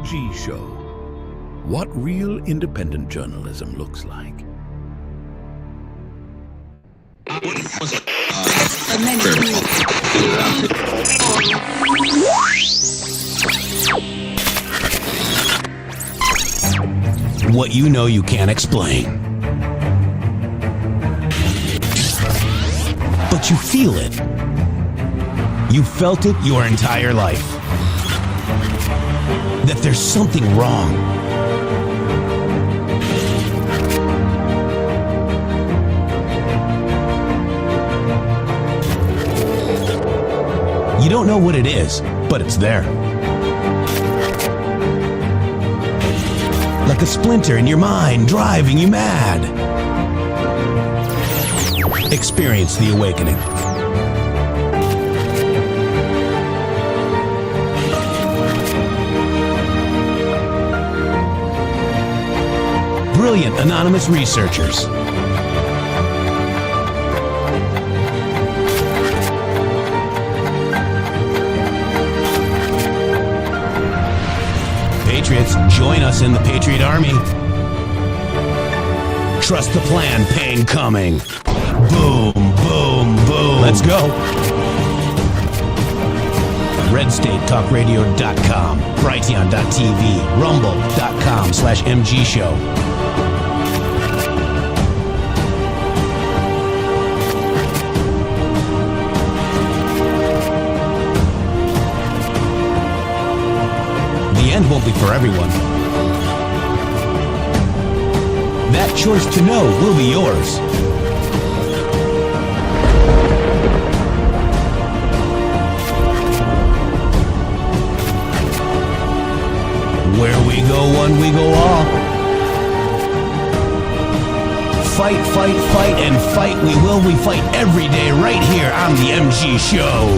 MG Show. What real independent journalism looks like. What you know you can't explain. But you feel it. You felt it your entire life. That there's something wrong. You don't know what it is, but it's there. Like a splinter in your mind, driving you mad. Experience the awakening. Brilliant anonymous researchers. Patriots, join us in the Patriot Army. Trust the plan, pain coming. Boom, boom, boom. Let's go. RedStateTalkRadio.com, Brighteon.tv, Rumble.com/MG Show. The end won't be for everyone. That choice to know will be yours. Where we go one, we go all. Fight, fight, fight, and fight we will. We fight every day right here on the MG Show.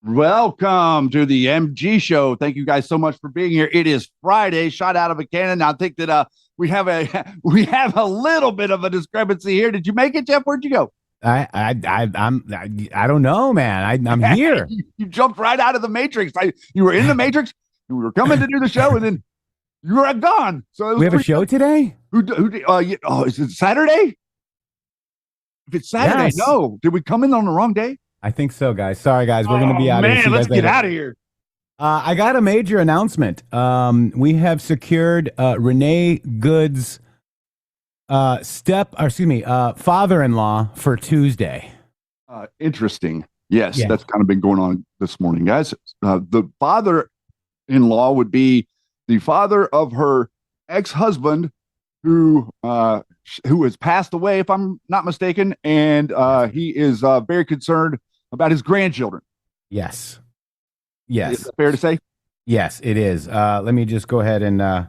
Welcome to the MG Show. Thank you guys so much for being here. It is Friday, shot out of a cannon. I think that we have a little bit of a discrepancy here. Did you make it, Jeff? Where'd you go? I don't know, man. I'm here. You jumped right out of the Matrix. You were in the Matrix. You were coming to do the show, and then you were gone. So we have a show today. Is it Saturday? If it's Saturday, Yes. No. Did we come in on the wrong day? I think so, guys. Sorry, guys. We're going to be out of here. Man, let's get out of here. I got a major announcement. We have secured Renee Good's father-in-law for Tuesday. Interesting. Yes, Yeah. That's kind of been going on this morning, guys. The father-in-law would be the father of her ex-husband who has passed away, if I'm not mistaken, and he is very concerned about his grandchildren. Yes. Is that fair to say? Yes, it is. Let me just go ahead and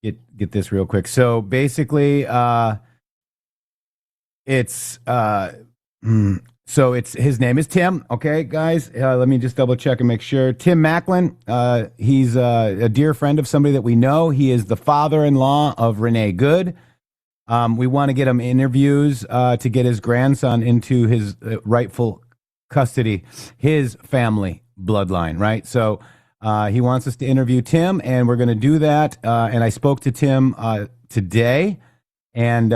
get this real quick. So basically, it's his name is Tim. Okay, guys, let me just double check and make sure. Tim Macklin. He's a dear friend of somebody that we know. He is the father-in-law of Renee Good. We want to get him interviews to get his grandson into his rightful custody, his family bloodline, right? So he wants us to interview Tim, and we're going to do that. And I spoke to Tim today, and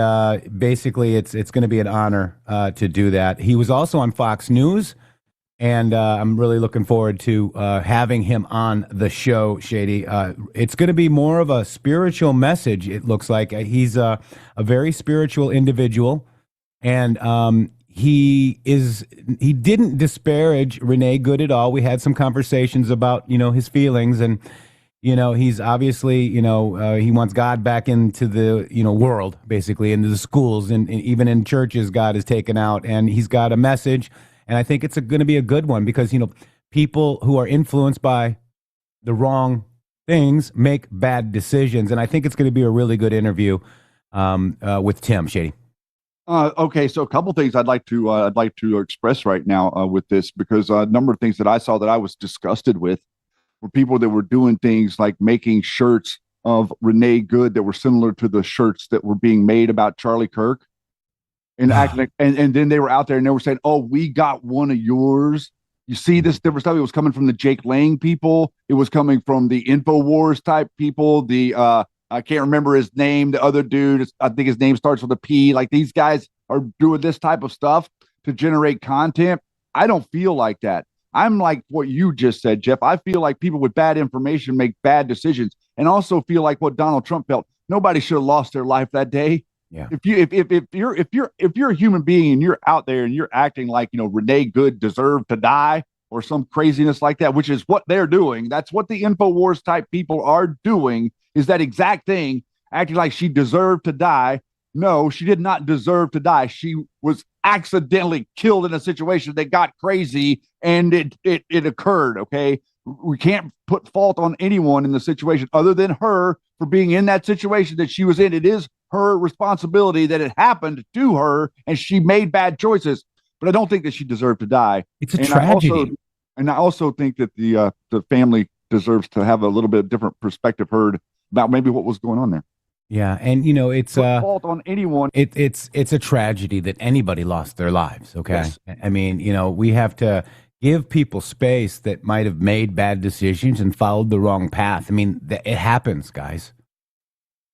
basically it's going to be an honor to do that. He was also on Fox News, and I'm really looking forward to having him on the show, Shady. It's going to be more of a spiritual message, it looks like. He's a very spiritual individual, and he didn't disparage Renee Good at all. We had some conversations about, his feelings, and, he's obviously, he wants God back into the, world, basically, into the schools, and even in churches, God is taken out, and he's got a message. And I think it's going to be a good one because, people who are influenced by the wrong things make bad decisions. And I think it's going to be a really good interview with Tim, Shady. Okay, so a couple things I'd like to express right now with this, because a number of things that I saw that I was disgusted with were people that were doing things like making shirts of Renee Good that were similar to the shirts that were being made about Charlie Kirk, and acting like, and then they were out there and they were saying, "Oh, we got one of yours." You see this different stuff. It was coming from the Jake Lang people. It was coming from the InfoWars type people. The I can't remember his name. The other dude, I think his name starts with a P. Like, these guys are doing this type of stuff to generate content. I don't feel like that. I'm like what you just said, Jeff. I feel like people with bad information make bad decisions, and also feel like what Donald Trump felt. Nobody should have lost their life that day. Yeah. If you're a human being and you're out there and you're acting like, Renee Good deserved to die or some craziness like that, which is what they're doing. That's what the InfoWars type people are doing, is that exact thing, acting like she deserved to die. No, she did not deserve to die. She was accidentally killed in a situation that got crazy, and it occurred. Okay. We can't put fault on anyone in the situation other than her for being in that situation that she was in. It is her responsibility that it happened to her and she made bad choices, but I don't think that she deserved to die. It's a tragedy. I also think that the family deserves to have a little bit different perspective heard about maybe what was going on there. Yeah, and it's fault on anyone. It's a tragedy that anybody lost their lives. Okay, Yes. I mean, we have to give people space that might have made bad decisions and followed the wrong path. I mean, it happens, guys.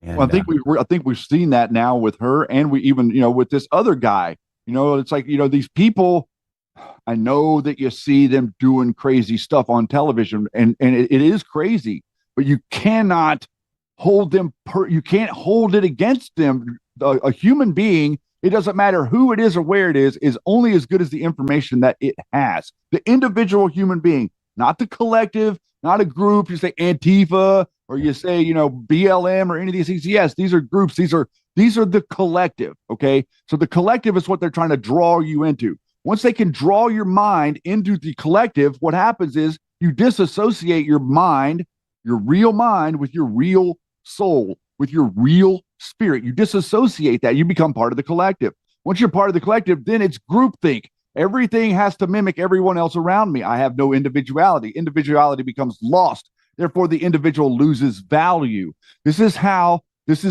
And, Well, I think we've seen that now with her, and we even with this other guy. It's like these people. I know that you see them doing crazy stuff on television, and it is crazy, but you cannot hold them. You can't hold it against them. A human being, it doesn't matter who it is or where it is only as good as the information that it has. The individual human being, not the collective, not a group. You say Antifa or you say BLM or any of these things. Yes, these are groups. These are the collective. Okay, so the collective is what they're trying to draw you into. Once they can draw your mind into the collective, what happens is you disassociate your mind, your real mind, with your real soul, with your real spirit. You disassociate that. You become part of the collective. Once you're part of the collective, then it's groupthink. Everything has to mimic everyone else around me. I have no individuality. Individuality becomes lost. Therefore, the individual loses value. This is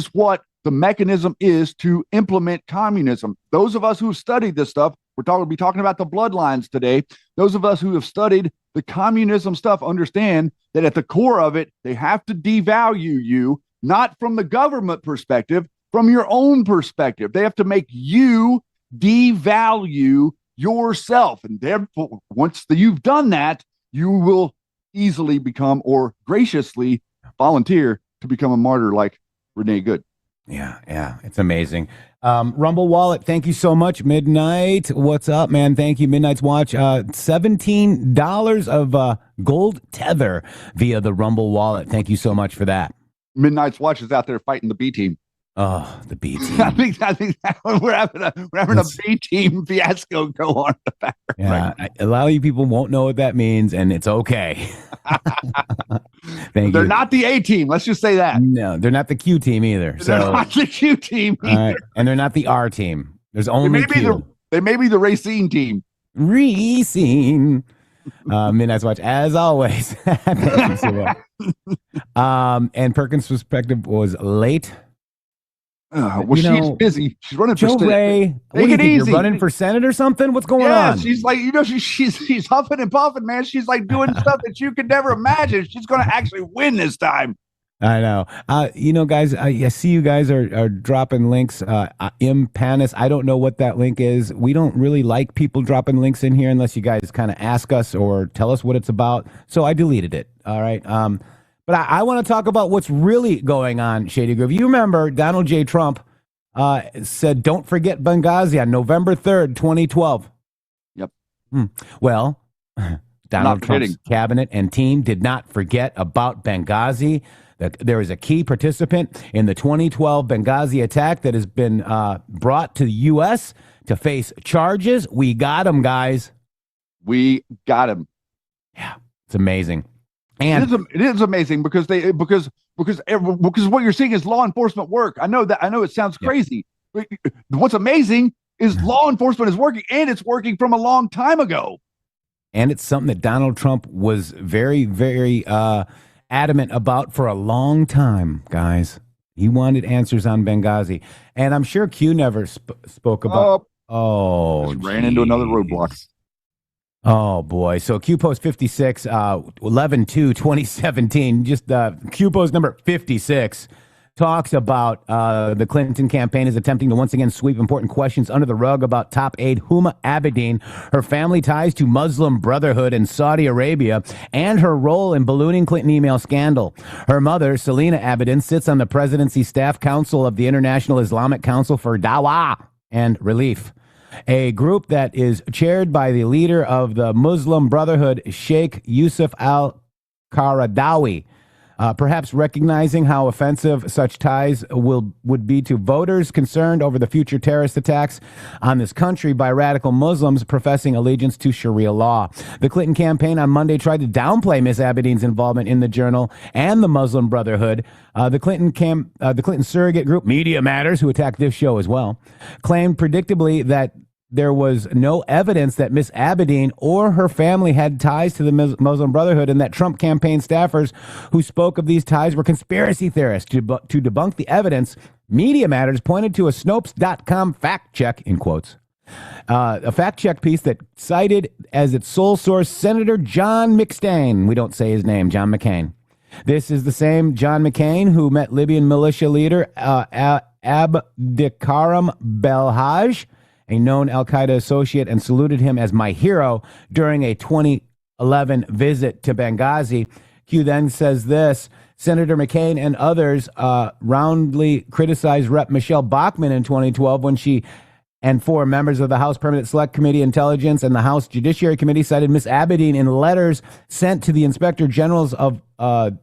what the mechanism is to implement communism. Those of us who have studied this stuff, we'll be talking about the bloodlines today. Those of us who have studied the communism stuff understand that at the core of it, they have to devalue you, not from the government perspective, from your own perspective. They have to make you devalue yourself. And therefore, once you've done that, you will easily become, or graciously volunteer to become, a martyr like Renee Good. Yeah, it's amazing. Rumble Wallet, thank you so much. Midnight, what's up, man? Thank you. Midnight's Watch, $17 of gold tether via the Rumble Wallet. Thank you so much for that. Midnight's Watch is out there fighting the B team. Oh, the B team. I think we're having a B team fiasco go on in the background. Yeah, right. A lot of you people won't know what that means, and it's okay. They're not the A team. Let's just say that. No, they're not the Q team either. They're not the Q team either. All right. And they're not the R team. There's only Q. They may be the Racine team. Racine. Midnight's Watch, as always. Thank you so much. And Perkins' perspective was late. She's busy. She's running Joe for Senate. Ray, Take it easy. You're running for Senate or something? What's going on? She's like, she's huffing and puffing, man. She's like doing stuff that you could never imagine. She's going to actually win this time. I know. Guys, I see you guys are dropping links. Panis, I don't know what that link is. We don't really like people dropping links in here unless you guys kind of ask us or tell us what it's about. So I deleted it. All right. But I want to talk about what's really going on, Shady Groove. You remember Donald J. Trump said, don't forget Benghazi on November 3rd, 2012. Yep. Well, Donald Trump's cabinet and team did not forget about Benghazi. There is a key participant in the 2012 Benghazi attack that has been brought to the U.S. to face charges. We got him, guys. We got him. Yeah, it's amazing. And it is amazing because what you're seeing is law enforcement work. I know it sounds crazy. But what's amazing is law enforcement is working, and it's working from a long time ago. And it's something that Donald Trump was very, very adamant about for a long time, guys. He wanted answers on Benghazi. And I'm sure Q never spoke about... Just ran into another roadblock. Oh, boy. So Q Post 56, 11/2/2017, just Q Post number 56, talks about the Clinton campaign is attempting to once again sweep important questions under the rug about top aide Huma Abedin, her family ties to Muslim Brotherhood in Saudi Arabia, and her role in ballooning Clinton email scandal. Her mother, Selena Abedin, sits on the presidency staff council of the International Islamic Council for Dawah and Relief, a group that is chaired by the leader of the Muslim Brotherhood, Sheikh Yusuf al-Qaradawi. Perhaps recognizing how offensive such ties would be to voters concerned over the future terrorist attacks on this country by radical Muslims professing allegiance to Sharia law. The Clinton campaign on Monday tried to downplay Ms. Abedin's involvement in the Journal and the Muslim Brotherhood. The Clinton surrogate group Media Matters, who attacked this show as well, claimed predictably that there was no evidence that Miss Abedin or her family had ties to the Muslim Brotherhood, and that Trump campaign staffers who spoke of these ties were conspiracy theorists. To debunk the evidence, Media Matters pointed to a Snopes.com fact check, in quotes, a fact check piece that cited as its sole source Senator John McCain. We don't say his name, John McCain. This is the same John McCain who met Libyan militia leader Abdikaram Belhaj, a known al-Qaeda associate, and saluted him as my hero during a 2011 visit to Benghazi. Q then says this: Senator McCain and others roundly criticized Rep. Michelle Bachmann in 2012 when she and four members of the House Permanent Select Committee Intelligence and the House Judiciary Committee cited Ms. Abedin in letters sent to the Inspector Generals of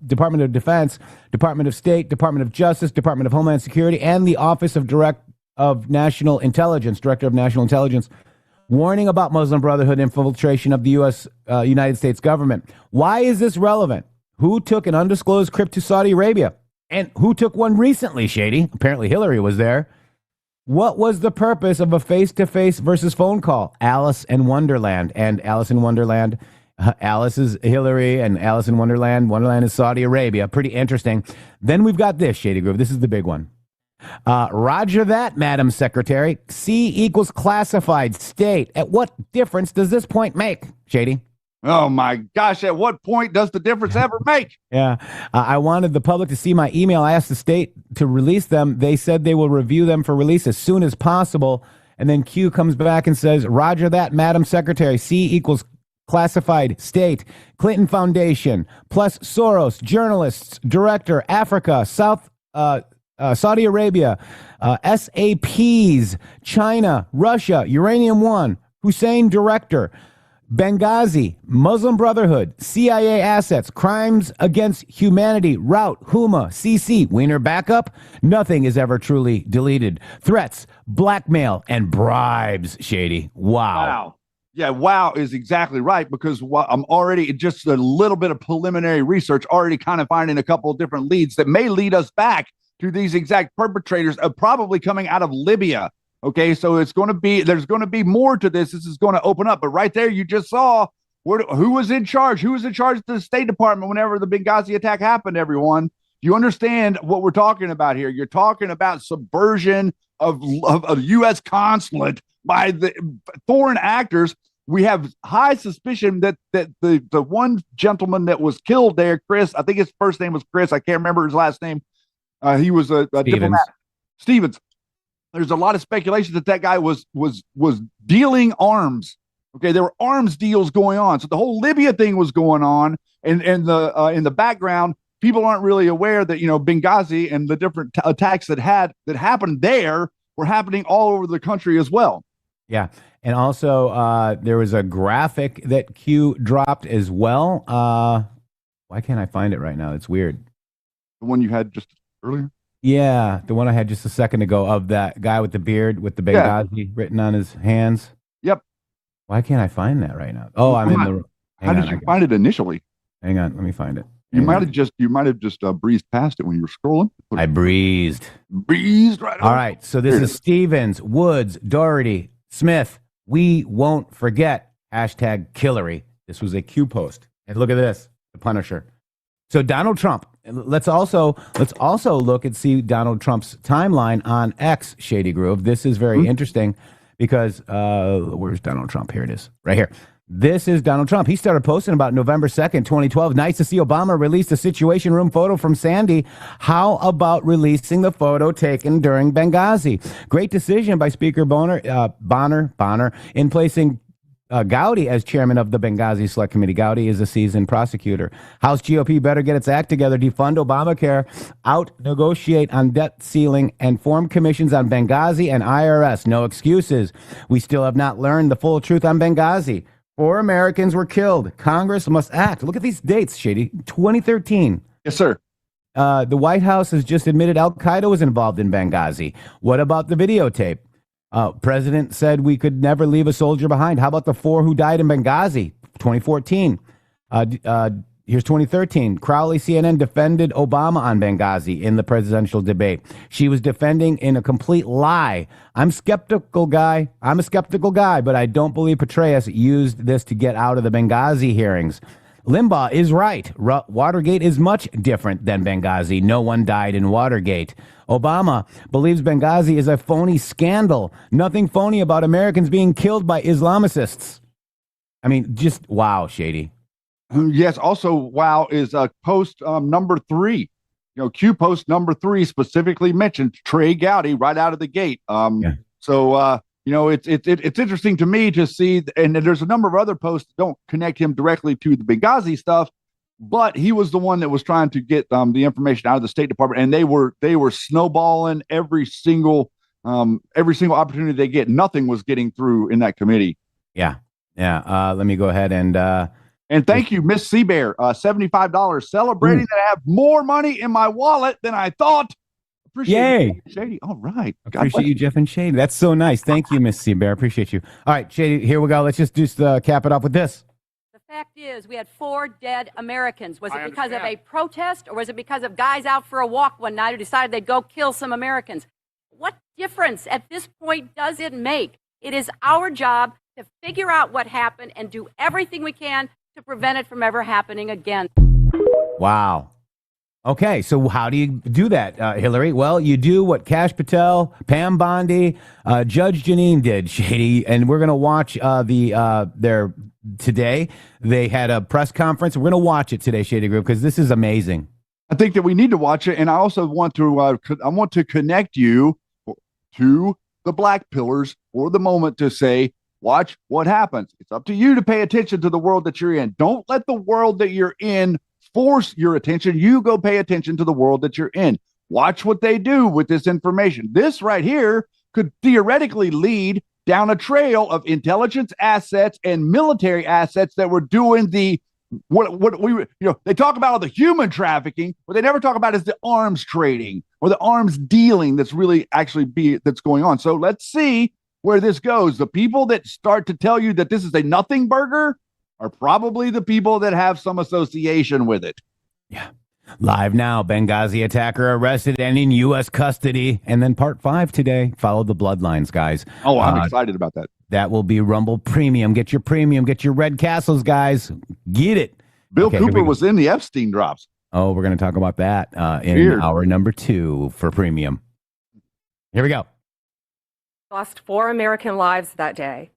Department of Defense, Department of State, Department of Justice, Department of Homeland Security, and the Office of Director of National Intelligence, warning about Muslim Brotherhood infiltration of the United States government. Why is this relevant? Who took an undisclosed trip to Saudi Arabia? And who took one recently, Shady? Apparently Hillary was there. What was the purpose of a face-to-face versus phone call? Alice in Wonderland. And Alice in Wonderland, Alice is Hillary, and Alice in Wonderland is Saudi Arabia. Pretty interesting. Then we've got this, Shady Groove. This is the big one. Roger that, Madam Secretary. C equals classified state. At what difference does this point make, Shady? Oh, my gosh. At what point does the difference ever make? Yeah. I wanted the public to see my email. I asked the state to release them. They said they will review them for release as soon as possible. And then Q comes back and says, Roger that, Madam Secretary. C equals classified state. Clinton Foundation, plus Soros, journalists, director, Africa, Saudi Arabia, SAPs, China, Russia, Uranium One, Hussein Director, Benghazi, Muslim Brotherhood, CIA assets, crimes against humanity, route, Huma, CC, Wiener backup. Nothing is ever truly deleted. Threats, blackmail, and bribes, Shady. Wow. Yeah, wow is exactly right, because I'm already just a little bit of preliminary research, already kind of finding a couple of different leads that may lead us back to these exact perpetrators, probably coming out of Libya. Okay, so there's going to be more to this. This is going to open up. But right there, you just saw who was in charge. Who was in charge of the State Department whenever the Benghazi attack happened, everyone? You understand what we're talking about here. You're talking about subversion of a U.S. consulate by the foreign actors. We have high suspicion that the one gentleman that was killed there, Chris, I think his first name was Chris. I can't remember his last name. He was a diplomat. Stevens. There's a lot of speculation that guy was dealing arms. Okay, there were arms deals going on. So the whole Libya thing was going on, and in the background, people aren't really aware that Benghazi and the different attacks that happened there were happening all over the country as well. Yeah, and also there was a graphic that Q dropped as well. Why can't I find it right now? It's weird. The one you had just earlier? Yeah, the one I had just a second ago of that guy with the beard with the Benghazi written on his hands. Yep. Why can't I find that right now? Oh, I'm in the. How did you find it initially? Hang on, let me find it. You might have just breezed past it when you were scrolling. I breezed right. All right, so this is Stevens, Woods, Doherty, Smith. We won't forget #Killery. This was a Q post. And look at this, the Punisher. So Donald Trump. Let's also look and see Donald Trump's timeline on X, Shady Groove. This is very interesting because where's Donald Trump? Here it is, right here. This is Donald Trump. He started posting about November 2nd, 2012. Nice to see Obama release a Situation Room photo from Sandy. How about releasing the photo taken during Benghazi? Great decision by Speaker Bonner in placing Gowdy as chairman of the Benghazi Select Committee. Gowdy is a seasoned prosecutor. House GOP better get its act together, defund Obamacare, out-negotiate on debt ceiling, and form commissions on Benghazi and IRS. No excuses. We still have not learned the full truth on Benghazi. 4 Americans were killed. Congress must act. Look at these dates, Shady. 2013. Yes, sir. The White House has just admitted Al-Qaeda was involved in Benghazi. What about the videotape? President said we could never leave a soldier behind. How about the 4 who died in Benghazi? 2014. Here's 2013. Crowley, CNN, defended Obama on Benghazi in the presidential debate. She was defending in a complete lie. I'm a skeptical guy, but I don't believe Petraeus used this to get out of the Benghazi hearings. Limbaugh is right. Watergate is much different than Benghazi. No one died in Watergate. Obama believes Benghazi is a phony scandal. Nothing phony about Americans being killed by Islamicists. I mean, just wow, Shady. Yes. Also, wow is post number 3. Q post number 3 specifically mentioned Trey Gowdy right out of the gate. So it's interesting to me to see, and there's a number of other posts that don't connect him directly to the Benghazi stuff, but he was the one that was trying to get the information out of the State Department, and they were snowballing every single opportunity they get. Nothing was getting through in that committee. Yeah. Let me go ahead and thank you, Miss Seabear, $75, celebrating that I have more money in my wallet than I thought. Appreciate you, Shady. All right. Appreciate you, Jeff and Shady. That's so nice. Thank you, Miss Seabear. Appreciate you. All right, Shady, here we go. Let's just cap it off with this. The fact is, we had 4 dead Americans. Was it because of a protest, or was it because of guys out for a walk one night who decided they'd go kill some Americans? What difference at this point does it make? It is our job to figure out what happened and do everything we can to prevent it from ever happening again. Wow. Okay, so how do you do that, Hillary? Well, you do what Kash Patel, Pam Bondi, Judge Janine did, Shady, and we're going to watch their today. They had a press conference. We're going to watch it today, Shady Group, because this is amazing. I think that we need to watch it, and I also want to connect you to the Black Pillars for the moment to say, watch what happens. It's up to you to pay attention to the world that you're in. Don't let the world that you're in force your attention. You go pay attention to the world that you're in. Watch what they do with this information. This right here could theoretically lead down a trail of intelligence assets and military assets that were doing the they talk about all the human trafficking. What they never talk about is the arms trading or the arms dealing that's going on. So let's see where this goes. The people that start to tell you that this is a nothing burger are probably the people that have some association with it. Yeah. Live now, Benghazi attacker arrested and in U.S. custody. And then part 5 today. Follow the Bloodlines, guys. Oh, I'm excited about that. That will be Rumble Premium. Get your premium. Get your red castles, guys. Get it. Bill Cooper was in the Epstein drops. Oh, we're going to talk about that in hour number 2 for premium. Here we go. Lost 4 American lives that day.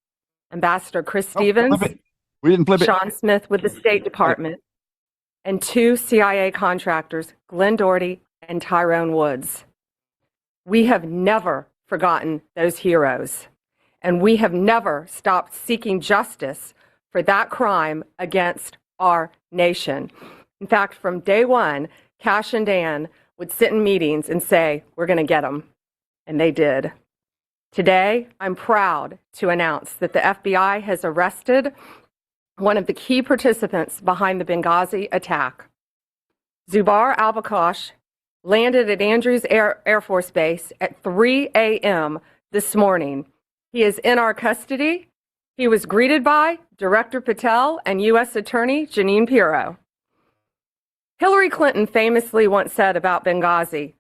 Ambassador Chris Stevens, we didn't flip it. Sean Smith with the State Department, and 2 CIA contractors, Glenn Doherty and Tyrone Woods. We have never forgotten those heroes, and we have never stopped seeking justice for that crime against our nation. In fact, from day one, Kash and Dan would sit in meetings and say, we're going to get them. And they did. Today, I'm proud to announce that the FBI has arrested one of the key participants behind the Benghazi attack. Zubar Al-Bakash landed at Andrews Air Force Base at 3 a.m. this morning. He is in our custody. He was greeted by Director Patel and U.S. Attorney Janine Pirro. Hillary Clinton famously once said about Benghazi,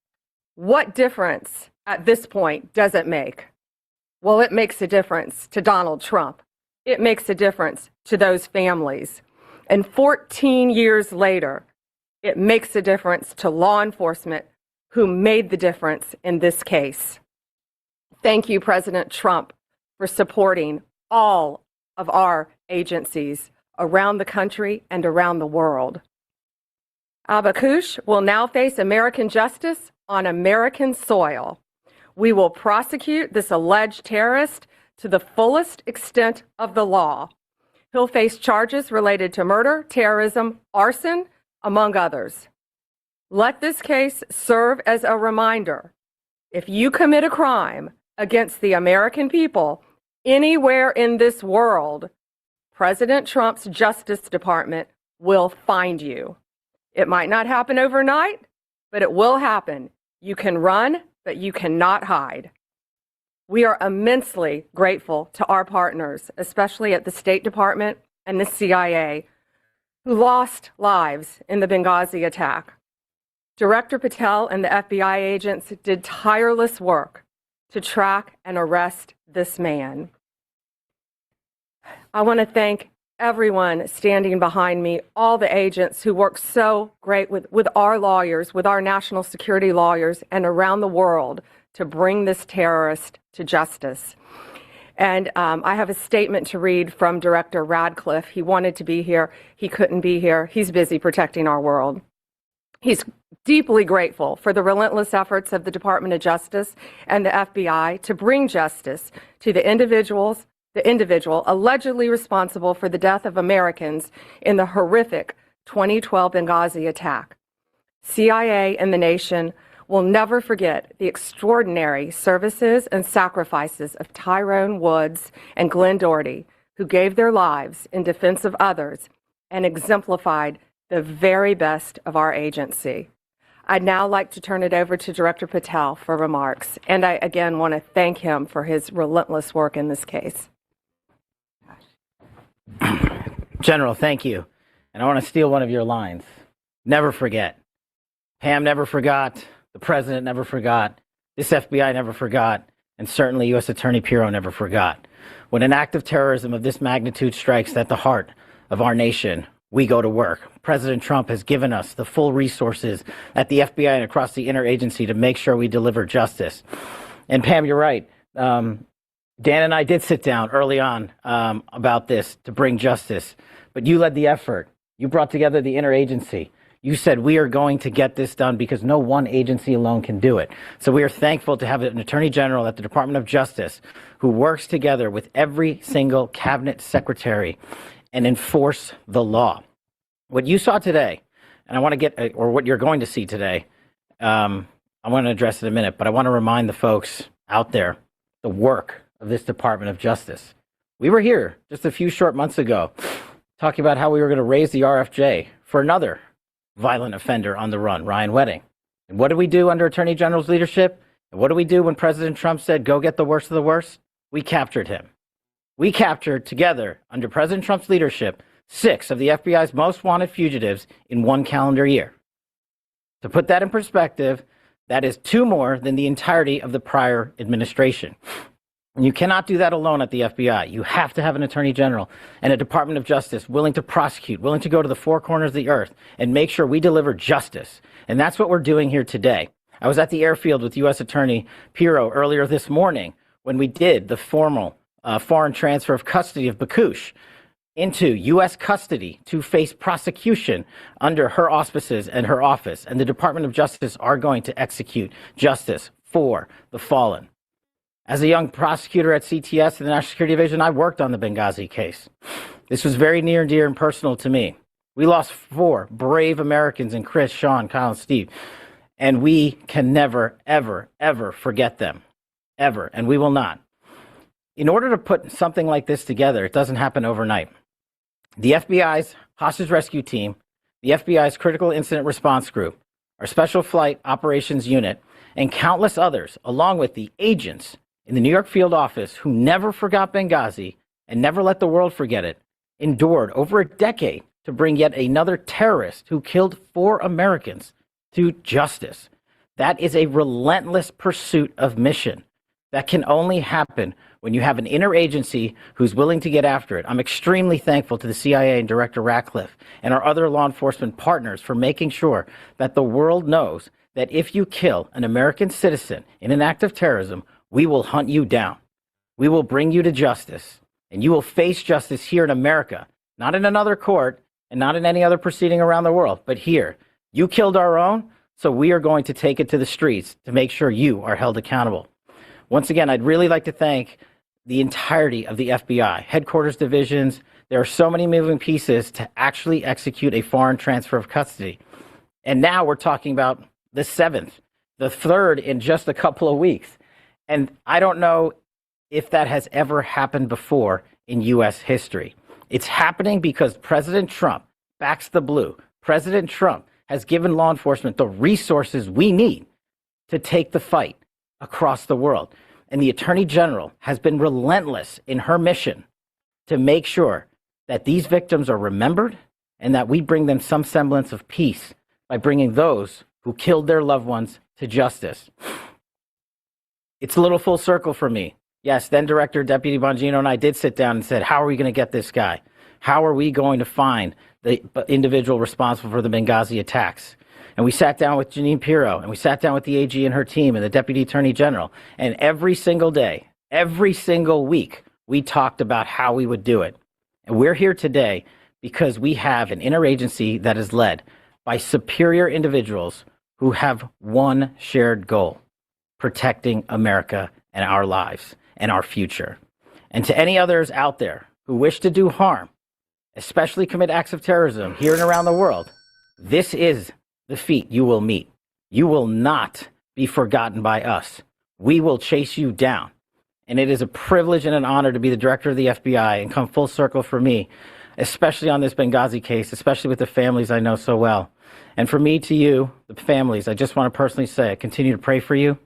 "What difference at this point does it make?" Well, it makes a difference to Donald Trump. It makes a difference to those families. And 14 years later, It makes a difference to law enforcement who made the difference in this case. Thank you, President Trump, for supporting all of our agencies around the country and around the world. Al-Bakash will now face American justice on American soil. We will prosecute this alleged terrorist to the fullest extent of the law. He'll face charges related to murder, terrorism, arson, among others. Let this case serve as a reminder. If you commit a crime against the American people anywhere in this world, President Trump's Justice Department will find you. It might not happen overnight, but it will happen. You can run, but you cannot hide. We are immensely grateful to our partners, especially at the State Department and the CIA, who lost lives in the Benghazi attack. Director Patel and the FBI agents did tireless work to track and arrest this man. I want to thank everyone standing behind me, all the agents who work so great with our lawyers, with our national security lawyers, and around the world to bring this terrorist to justice. And I have a statement to read from Director Radcliffe. He wanted to be here. He couldn't be here. He's busy protecting our world. He's deeply grateful for the relentless efforts of the Department of Justice and the FBI to bring justice to the individual allegedly responsible for the death of Americans in the horrific 2012 Benghazi attack. CIA and the nation will never forget the extraordinary services and sacrifices of Tyrone Woods and Glenn Doherty, who gave their lives in defense of others and exemplified the very best of our agency. I'd now like to turn it over to Director Patel for remarks, and I again want to thank him for his relentless work in this case. General, thank you. And I want to steal one of your lines. Never forget. Pam never forgot. The president never forgot. This FBI never forgot. And certainly U.S. Attorney Pirro never forgot. When an act of terrorism of this magnitude strikes at the heart of our nation, we go to work. President Trump has given us the full resources at the FBI and across the interagency to make sure we deliver justice. And Pam, you're right. Dan and I did sit down early on about this to bring justice, but you led the effort. You brought together the interagency. You said we are going to get this done because no one agency alone can do it. So we are thankful to have an Attorney General at the Department of Justice who works together with every single cabinet secretary and enforce the law. What you saw today, and I want to get, or what you're going to see today, I want to address it in a minute, but I want to remind the folks out there the work of this Department of Justice. We were here just a few short months ago talking about how we were going to raise the RFJ for another violent offender on the run, Ryan Wedding. And what did we do under Attorney General's leadership? And what did we do when President Trump said, go get the worst of the worst? We captured him. We captured together, under President Trump's leadership, 6 of the FBI's most wanted fugitives in 1 calendar year. To put that in perspective, that is 2 more than the entirety of the prior administration. And you cannot do that alone at the FBI. You have to have an Attorney General and a Department of Justice willing to prosecute, willing to go to the 4 corners of the earth and make sure we deliver justice. And that's what we're doing here today. I was at the airfield with U.S. Attorney Pirro earlier this morning when we did the formal foreign transfer of custody of Bakash into U.S. custody to face prosecution under her auspices and her office. And the Department of Justice are going to execute justice for the fallen. As a young prosecutor at CTS in the National Security Division, I worked on the Benghazi case. This was very near and dear and personal to me. We lost 4 brave Americans in Chris, Sean, Kyle, and Steve. And we can never, ever, ever forget them. Ever. And we will not. In order to put something like this together, it doesn't happen overnight. The FBI's hostage rescue team, the FBI's critical incident response group, our special flight operations unit, and countless others, along with the agents in the New York field office who never forgot Benghazi and never let the world forget it, endured over a decade to bring yet another terrorist who killed 4 Americans to justice. That is a relentless pursuit of mission. That can only happen when you have an interagency who's willing to get after it. I'm extremely thankful to the CIA and Director Ratcliffe and our other law enforcement partners for making sure that the world knows that if you kill an American citizen in an act of terrorism, we will hunt you down. We will bring you to justice, and you will face justice here in America, not in another court and not in any other proceeding around the world, but here. You killed our own, so we are going to take it to the streets to make sure you are held accountable. Once again, I'd really like to thank the entirety of the FBI, headquarters divisions. There are so many moving pieces to actually execute a foreign transfer of custody. And now we're talking about the 7th, the 3rd in just a couple of weeks. And I don't know if that has ever happened before in U.S. history. It's happening because President Trump backs the blue. President Trump has given law enforcement the resources we need to take the fight across the world. And the Attorney General has been relentless in her mission to make sure that these victims are remembered and that we bring them some semblance of peace by bringing those who killed their loved ones to justice. It's a little full circle for me. Yes, then Director Deputy Bongino and I did sit down and said, how are we going to get this guy? How are we going to find the individual responsible for the Benghazi attacks? And we sat down with Jeanine Pirro, and we sat down with the AG and her team and the Deputy Attorney General. And every single day, every single week, we talked about how we would do it. And we're here today because we have an interagency that is led by superior individuals who have one shared goal: protecting America and our lives and our future. And to any others out there who wish to do harm, especially commit acts of terrorism here and around the world, this is the feat you will meet. You will not be forgotten by us. We will chase you down. And it is a privilege and an honor to be the director of the FBI and come full circle for me, especially on this Benghazi case, especially with the families I know so well. And for me to you, the families, I just want to personally say, I continue to pray for you.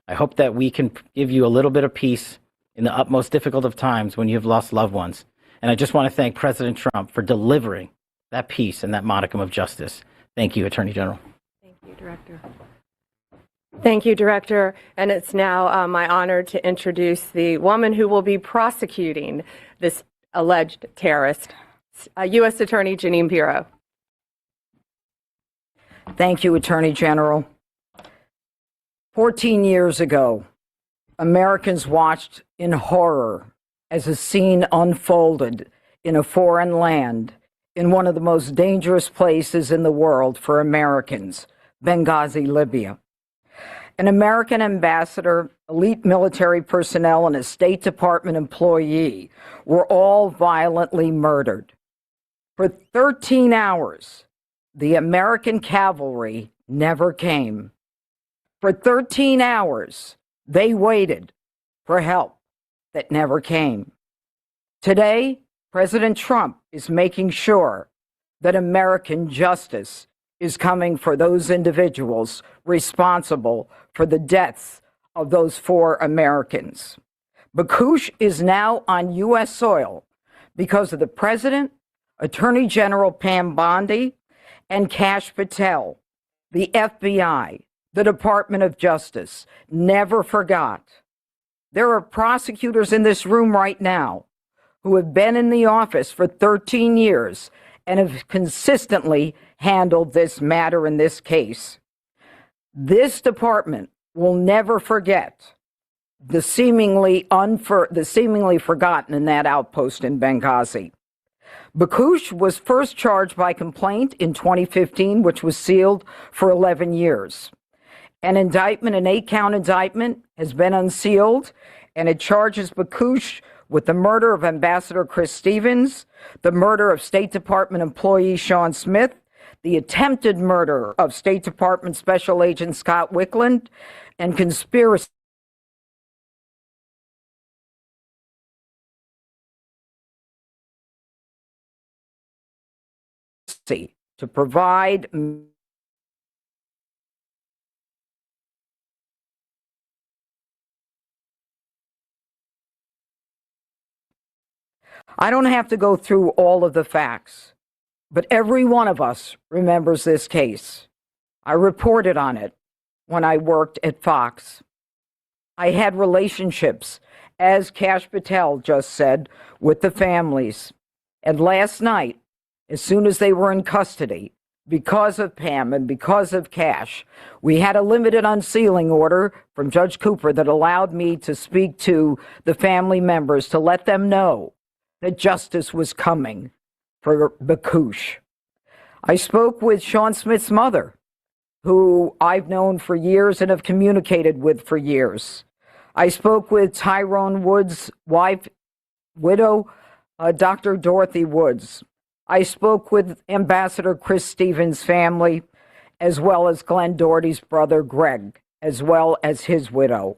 I hope that we can give you a little bit of peace in the utmost difficult of times when you've lost loved ones. And I just want to thank President Trump for delivering that peace and that modicum of justice. Thank you, Attorney General. Thank you, Director. Thank you, Director. And it's now my honor to introduce the woman who will be prosecuting this alleged terrorist, U.S. Attorney Jeanine Pirro. Thank you, Attorney General. 14 years ago, Americans watched in horror as a scene unfolded in a foreign land in one of the most dangerous places in the world for Americans, Benghazi, Libya. An American ambassador, elite military personnel, and a State Department employee were all violently murdered. For 13 hours, the American cavalry never came. For 13 hours, they waited for help that never came. Today, President Trump is making sure that American justice is coming for those individuals responsible for the deaths of those 4 Americans. Bakash is now on U.S. soil because of the President, Attorney General Pam Bondi, and Kash Patel. The FBI, the Department of Justice, never forgot. There are prosecutors in this room right now who have been in the office for 13 years and have consistently handled this matter in this case. This department will never forget the seemingly forgotten in that outpost in Benghazi. Bakash was first charged by complaint in 2015, which was sealed for 11 years. An indictment, an 8-count indictment, has been unsealed, and it charges Bakash with the murder of Ambassador Chris Stevens, the murder of State Department employee Sean Smith, the attempted murder of State Department Special Agent Scott Wickland, and conspiracy to provide I don't have to go through all of the facts, but every one of us remembers this case. I reported on it when I worked at Fox. I had relationships, as Kash Patel just said, with the families. And last night, as soon as they were in custody, because of Pam and because of Kash, we had a limited unsealing order from Judge Cooper that allowed me to speak to the family members to let them know that justice was coming for Bakush. I spoke with Sean Smith's mother, who I've known for years and have communicated with for years. I spoke with Tyrone Woods' widow, Dr. Dorothy Woods. I spoke with Ambassador Chris Stevens' family, as well as Glenn Doherty's brother, Greg, as well as his widow.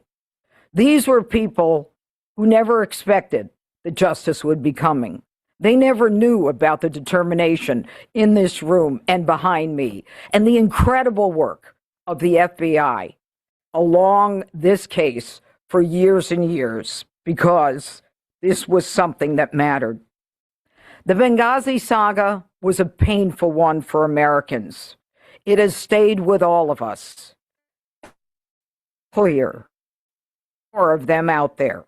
These were people who never expected that justice would be coming. They never knew about the determination in this room and behind me and the incredible work of the FBI along this case for years and years, because this was something that mattered. The Benghazi saga was a painful one for Americans. It has stayed with all of us. Clear. More of them out there.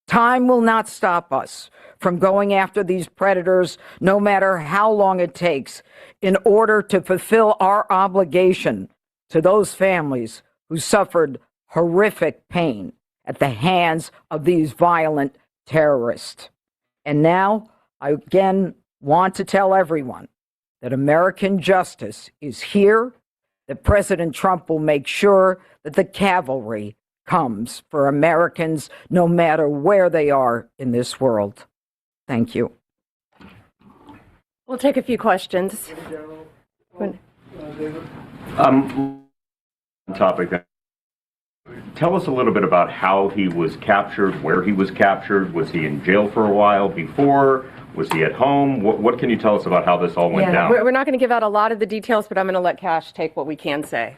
Time will not stop us from going after these predators, no matter how long it takes, in order to fulfill our obligation to those families who suffered horrific pain at the hands of these violent terrorists. And now, I again want to tell everyone that American justice is here, that President Trump will make sure that the cavalry comes for Americans no matter where they are in this world. Thank you. We'll take a few questions. Topic. Tell us a little bit about how he was captured, where he was captured. Was he in jail for a while before? Was he at home? What can you tell us about how this all went down? We're not going to give out a lot of the details, but I'm going to let Kash take what we can say.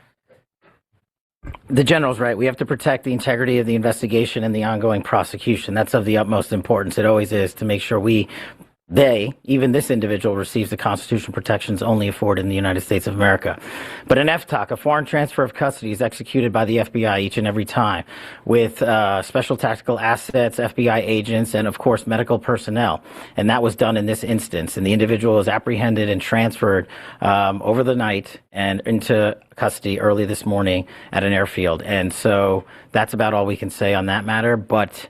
The general's right. We have to protect the integrity of the investigation and the ongoing prosecution. That's of the utmost importance. It always is, to make sure even this individual receives the constitutional protections only afforded in the United States of America. But an FTOC, a foreign transfer of custody, is executed by the FBI each and every time with special tactical assets, FBI agents, and of course medical personnel. And that was done in this instance. And the individual was apprehended and transferred over the night and into custody early this morning at an airfield. And so that's about all we can say on that matter. But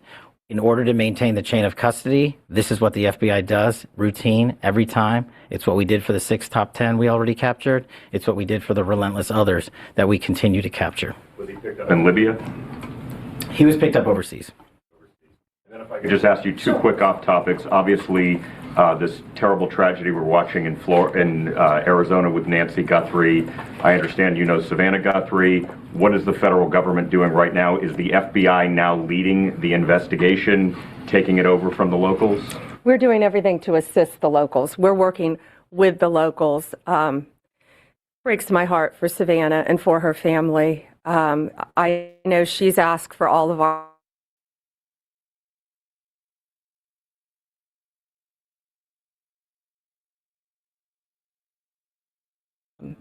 in order to maintain the chain of custody, this is what the FBI does, routine, every time. It's what we did for the 6 top 10 we already captured. It's what we did for the relentless others that we continue to capture. Was he picked up in Libya? He was picked up overseas. And then if I could just ask you two quick off topics. Obviously, this terrible tragedy we're watching in Arizona with Nancy Guthrie. I understand you know Savannah Guthrie. What is the federal government doing right now? Is the FBI now leading the investigation, taking it over from the locals? We're doing everything to assist the locals. We're working with the locals. Breaks my heart for Savannah and for her family. I know she's asked for all of our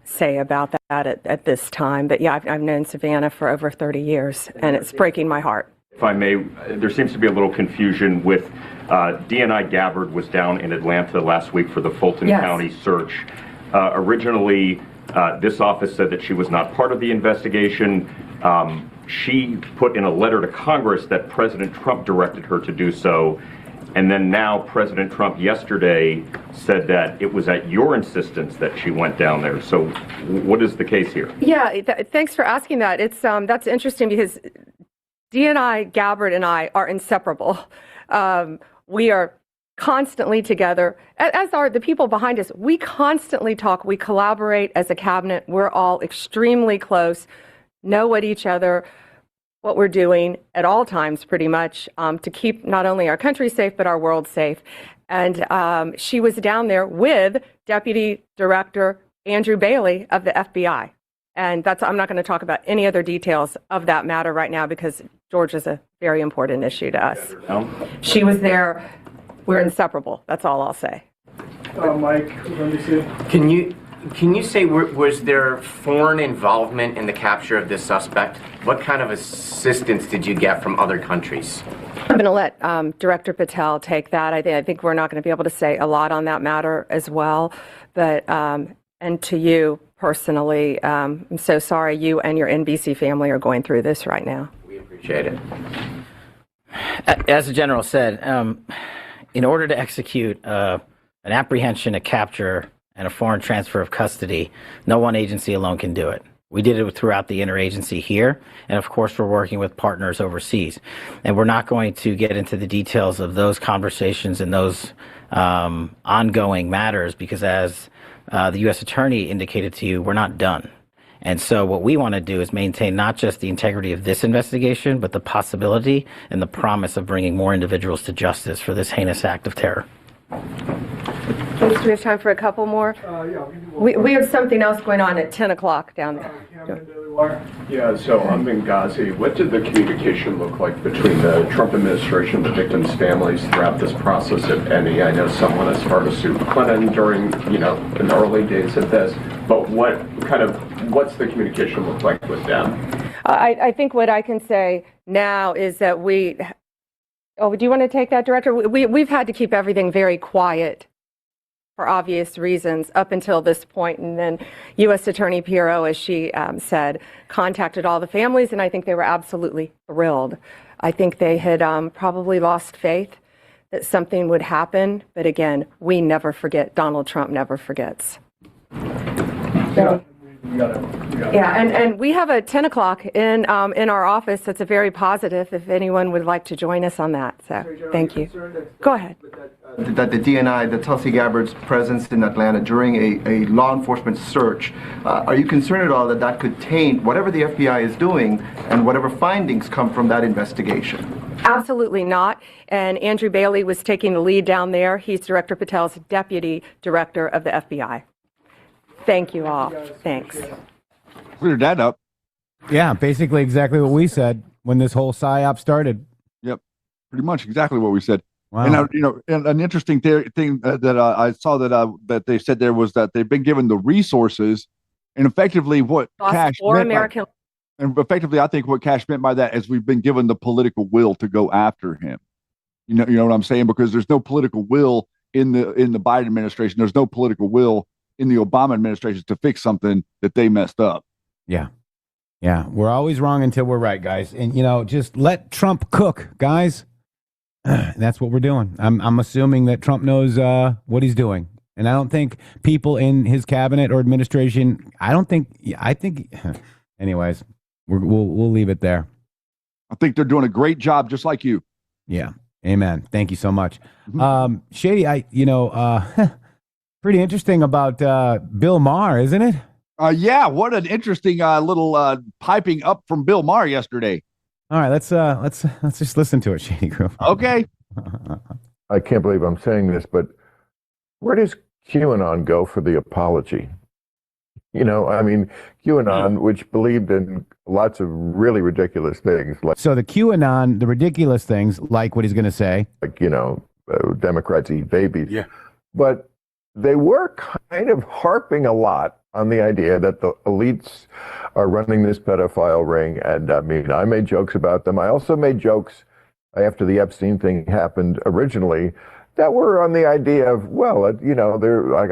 say about that at this time. But yeah, I've known Savannah for over 30 years, and it's breaking my heart. If I may, there seems to be a little confusion with DNI Gabbard was down in Atlanta last week for the Fulton County search. Originally, this office said that she was not part of the investigation. She put in a letter to Congress that President Trump directed her to do so. And then now President Trump yesterday said that it was at your insistence that she went down there. So what is the case here? Yeah, thanks for asking that. It's that's interesting because DNI Gabbard and I are inseparable. We are constantly together, as are the people behind us. We constantly talk. We collaborate as a cabinet. We're all extremely close, know what each other, what we're doing at all times, pretty much, to keep not only our country safe, but our world safe. And she was down there with Deputy Director Andrew Bailey of the FBI. And I'm not going to talk about any other details of that matter right now because Georgia's a very important issue to us. She was there. We're inseparable. That's all I'll say. Mike, let me see. Can you say, was there foreign involvement in the capture of this suspect? What kind of assistance did you get from other countries? I'm going to let Director Patel take that. I think we're not going to be able to say a lot on that matter as well. But, and to you personally, I'm so sorry you and your NBC family are going through this right now. We appreciate it. As the general said, in order to execute an apprehension, a capture, and a foreign transfer of custody, no one agency alone can do it. We did it throughout the interagency here, and of course we're working with partners overseas. And we're not going to get into the details of those conversations and those ongoing matters because as the U.S. Attorney indicated to you, we're not done. And so what we want to do is maintain not just the integrity of this investigation, but the possibility and the promise of bringing more individuals to justice for this heinous act of terror. Do we have time for a couple more? We have something else going on at 10 o'clock down there. Yeah, so on Benghazi, what did the communication look like between the Trump administration, the victims' families throughout this process, if any? I know someone has started to sue Clinton during, in the early days of this, but what's the communication look like with them? I think what I can say now is that do you want to take that, Director? We've had to keep everything very quiet for obvious reasons up until this point. And then U.S. Attorney Pirro, as she said, contacted all the families, and I think they were absolutely thrilled. I think they had probably lost faith that something would happen. But again, we never forget. Donald Trump never forgets. Yeah, and we have a 10 o'clock in our office that's a very positive if anyone would like to join us on that. So thank you. Go ahead. That the DNI, the Tulsi Gabbard's presence in Atlanta during a law enforcement search, are you concerned at all that that could taint whatever the FBI is doing and whatever findings come from that investigation? Absolutely not. And Andrew Bailey was taking the lead down there. He's Director Patel's deputy director of the FBI. Thank you all. Thanks. Cleared that up. Yeah, basically exactly what we said when this whole PSYOP started. Yep, pretty much exactly what we said. Wow. And and an interesting thing that I saw that they said there was that they've been given the resources, and effectively what Cash meant and effectively I think what Cash meant by that is we've been given the political will to go after him. You know what I'm saying? Because there's no political will in the Biden administration. There's no political will in the Obama administration to fix something that they messed up. Yeah. Yeah. We're always wrong until we're right, guys. And, just let Trump cook, guys. That's what we're doing. I'm assuming that Trump knows what he's doing. And I don't think people in his cabinet or administration, I think, anyways, we'll leave it there. I think they're doing a great job, just like you. Yeah. Amen. Thank you so much. Shady, pretty interesting about Bill Maher, isn't it? Yeah, what an interesting little piping up from Bill Maher yesterday. All right, let's just listen to it, Shady Groove. Okay. I can't believe I'm saying this, but where does QAnon go for the apology? QAnon, which believed in lots of really ridiculous things. So the QAnon, the ridiculous things, like what he's going to say. Like, Democrats eat babies. Yeah. But they were kind of harping a lot on the idea that the elites are running this pedophile ring. And I made jokes about them. I also made jokes after the Epstein thing happened originally that were on the idea of,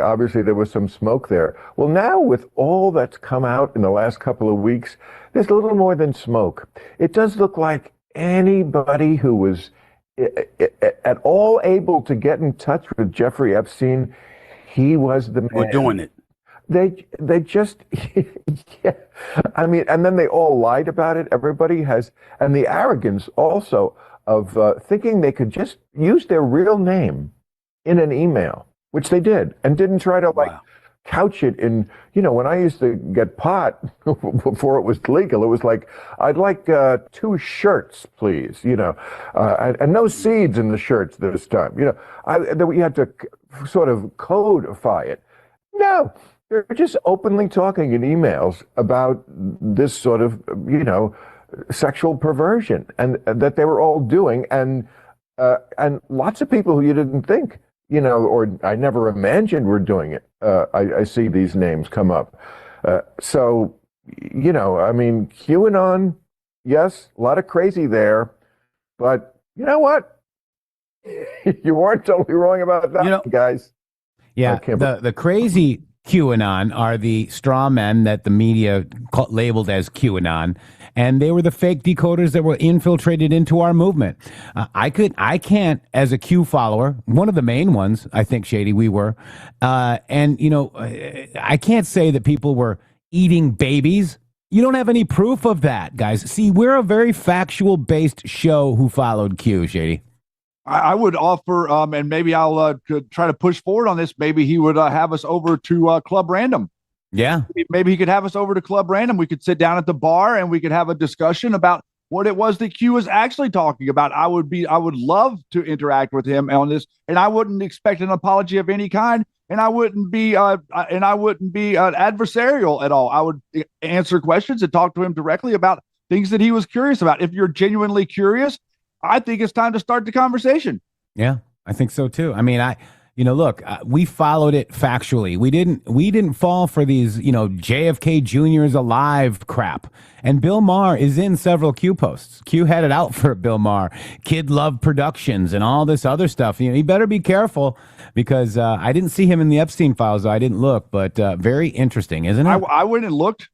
obviously there was some smoke there. Well, now with all that's come out in the last couple of weeks, there's a little more than smoke. It does look like anybody who was at all able to get in touch with Jeffrey Epstein, he was the man. We're doing it. They just, yeah. And then they all lied about it. Everybody has, and the arrogance also of thinking they could just use their real name in an email, which they did, and didn't try to couch it in, when I used to get pot before it was legal, it was like, I'd like 2 shirts, please, and no seeds in the shirts this time. You had to sort of codify it. No, they're just openly talking in emails about this sort of, sexual perversion and that they were all doing. And lots of people who you didn't think or I never imagined we're doing it. I see these names come up. So, I mean, QAnon, yes, a lot of crazy there, but you know what? You weren't totally wrong about that, guys. Yeah, the crazy QAnon are the straw men that the media labeled as QAnon, and they were the fake decoders that were infiltrated into our movement. I can't, as a Q follower, one of the main ones, I think, Shady, we were, and I can't say that people were eating babies. You don't have any proof of that, guys. See, we're a very factual-based show who followed Q, Shady. I would offer, and maybe I'll could try to push forward on this. Maybe he would have us over to Club Random. Yeah. Maybe he could have us over to Club Random. We could sit down at the bar and we could have a discussion about what it was that Q was actually talking about. I would love to interact with him on this, and I wouldn't expect an apology of any kind, and I wouldn't be adversarial at all. I would answer questions and talk to him directly about things that he was curious about. If you're genuinely curious, I think it's time to start the conversation. Yeah, I think so too. I mean, look, we followed it factually. We didn't fall for these, JFK Jr. is alive crap. And Bill Maher is in several Q posts. Q had it out for Bill Maher, Kid Love Productions, and all this other stuff. You better be careful because I didn't see him in the Epstein files. Though I didn't look, but very interesting, isn't it? I went and looked.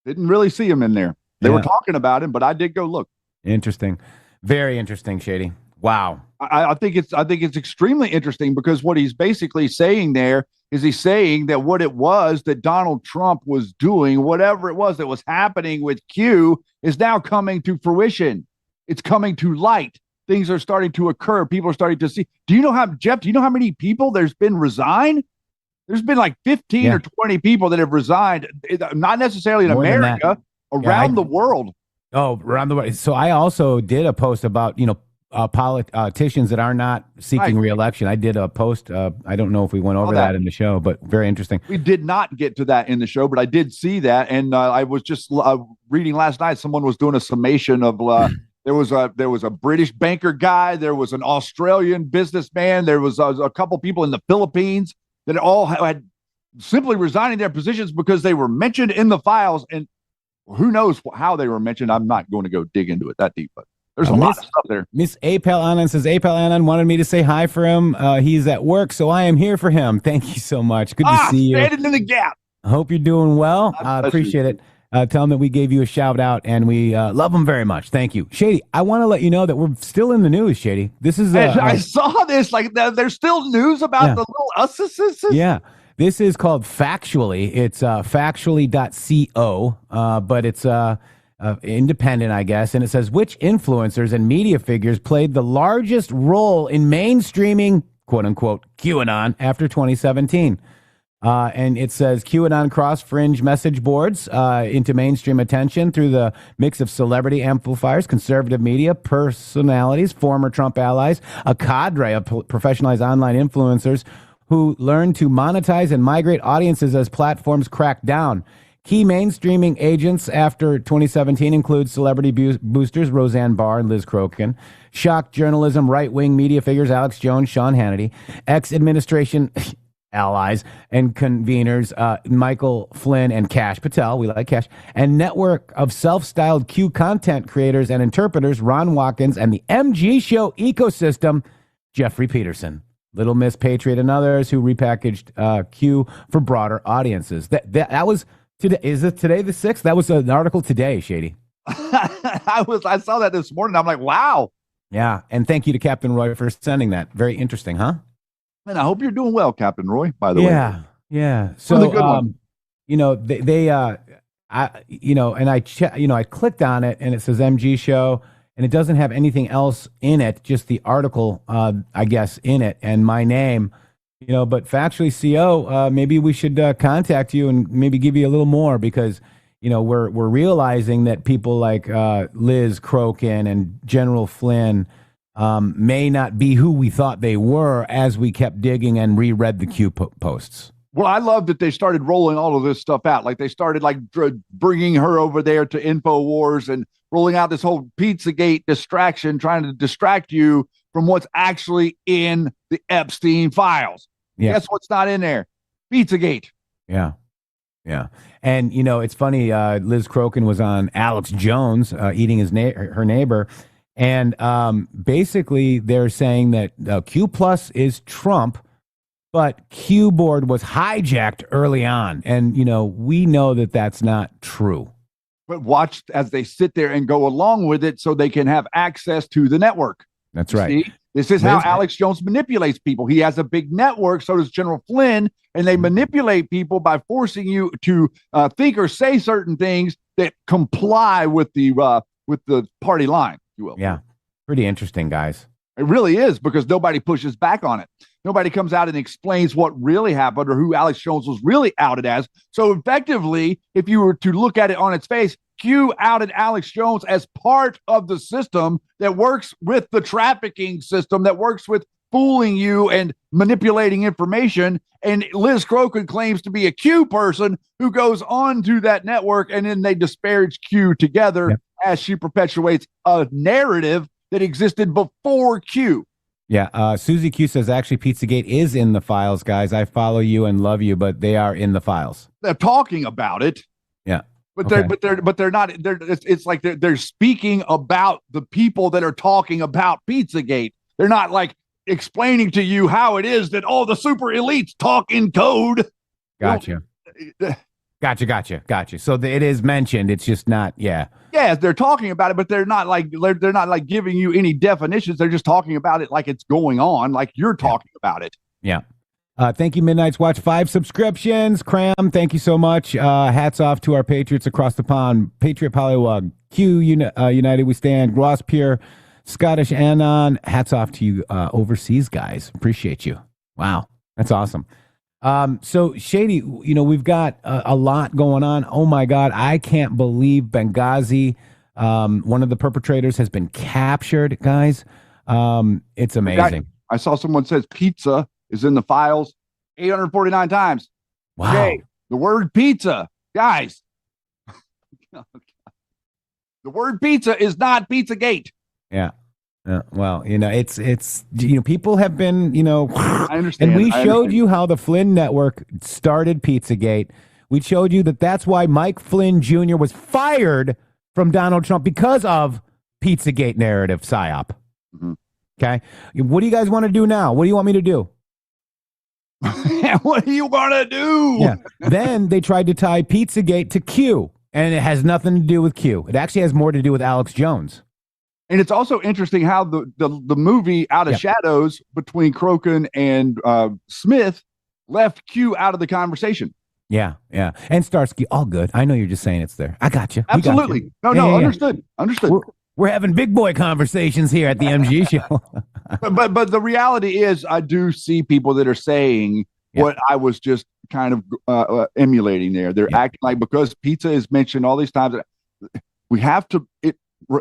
Didn't really see him in there. They were talking about him, but I did go look. Interesting. Very interesting, Shady. Wow. I think it's extremely interesting because what he's basically saying there is he's saying that what it was that Donald Trump was doing, whatever it was that was happening with Q, is now coming to fruition. It's coming to light. Things are starting to occur. People are starting to see. Do you know how many people there's been resign? There's been like 15 or 20 people that have resigned, not necessarily in More America, around the world. Oh, around the world. So I also did a post about, politicians that are not seeking reelection. I did a post. I don't know if we went over that in the show, but very interesting. We did not get to that in the show, but I did see that. And I was just reading last night. Someone was doing a summation of there was a British banker guy. There was an Australian businessman. There was a couple people in the Philippines that all had simply resigning their positions because they were mentioned in the files. And who knows how they were mentioned. I'm not going to go dig into it that deep, but there's a lot of stuff there. Miss Apel Anand says, Apel Anand wanted me to say hi for him. He's at work, so I am here for him. Thank you so much. Good to see you. Standing in the gap. I hope you're doing well. I appreciate it. Tell him that we gave you a shout out, and we love him very much. Thank you. Shady, I want to let you know that we're still in the news, Shady. This is I saw this. Like, there's still news about the little us's. Yeah. This is called Factually. It's factually.co, but it's independent, I guess. And it says, which influencers and media figures played the largest role in mainstreaming, quote unquote, QAnon after 2017? And it says QAnon cross-fringe message boards into mainstream attention through the mix of celebrity amplifiers, conservative media, personalities, former Trump allies, a cadre of professionalized online influencers who learn to monetize and migrate audiences as platforms crack down. Key mainstreaming agents after 2017 include celebrity boosters Roseanne Barr and Liz Crokin, shock journalism right-wing media figures Alex Jones, Sean Hannity, ex-administration allies and conveners Michael Flynn and Kash Patel, we like Kash, and network of self-styled Q content creators and interpreters Ron Watkins and the MG Show ecosystem, Jeffrey Peterson. Little Miss Patriot and others who repackaged Q for broader audiences. That was today. Is it today the 6th? That was an article today, Shady. I saw that this morning. I'm like, wow. Yeah, and thank you to Captain Roy for sending that. Very interesting, huh? And I hope you're doing well, Captain Roy, by the way. Yeah. So, I clicked on it and it says MG Show. And it doesn't have anything else in it, just the article, I guess, in it, and my name, but Factually CO, maybe we should contact you and maybe give you a little more because, we're realizing that people like Liz Crokin and General Flynn may not be who we thought they were as we kept digging and reread the Q posts. Well, I love that they started rolling all of this stuff out. Like they started bringing her over there to InfoWars and rolling out this whole Pizzagate distraction, trying to distract you from what's actually in the Epstein files. Yeah. Guess what's not in there? Pizzagate. Yeah. Yeah. And, it's funny. Liz Crokin was on Alex Jones eating her neighbor. And basically, they're saying that Q Plus is Trump, but Q board was hijacked early on. And, we know that that's not true. But watch as they sit there and go along with it so they can have access to the network. That's right. See? This is how Alex Jones manipulates people. He has a big network, so does General Flynn, and they manipulate people by forcing you to think or say certain things that comply with the party line, if you will. Yeah. Pretty interesting, guys. It really is, because nobody pushes back on it. Nobody comes out and explains what really happened or who Alex Jones was really outed as. So effectively, if you were to look at it on its face, Q outed Alex Jones as part of the system that works with the trafficking system, that works with fooling you and manipulating information. And Liz Crokin claims to be a Q person who goes on to that network, and then they disparage Q together as she perpetuates a narrative that existed before Q. Yeah. Susie Q says, actually, Pizzagate is in the files, guys. I follow you and love you, but they are in the files. They're talking about it. Yeah. But they're not. It's like they're speaking about the people that are talking about Pizzagate. They're not like explaining to you how it is that all the super elites talk in code. Gotcha. Gotcha. So it is mentioned. It's just not. Yeah. Yeah, they're talking about it, but they're not like giving you any definitions. They're just talking about it like it's going on, like you're talking about it. Yeah. Thank you, Midnight's Watch. 5 subscriptions. Cram, thank you so much. Hats off to our patriots across the pond. Patriot Pollywog, Q United We Stand, Ross Pure, Scottish Anon. Hats off to you overseas guys. Appreciate you. Wow, that's awesome. So Shady, we've got a lot going on. Oh my God, I can't believe Benghazi. One of the perpetrators has been captured, guys. It's amazing. I saw someone says pizza is in the files 849 times. Wow. Okay, the word pizza, guys. The word pizza is not Pizzagate. Yeah. Well, it's people have been, I understand. And we showed you how the Flynn network started Pizzagate. We showed you that's why Mike Flynn Jr. was fired from Donald Trump, because of Pizzagate narrative psyop. Mm-hmm. Okay. What do you guys want to do now? What do you want me to do? What do you want to do? Yeah. Then they tried to tie Pizzagate to Q, and it has nothing to do with Q. It actually has more to do with Alex Jones. And it's also interesting how the movie Out of Shadows between Crokin and Smith left Q out of the conversation. Yeah. And Starsky, all good. I know you're just saying it's there. I got you. Absolutely. Understood. We're having big boy conversations here at the MG show. but the reality is, I do see people that are saying what I was just kind of emulating there. They're acting like, because pizza is mentioned all these times, we have to.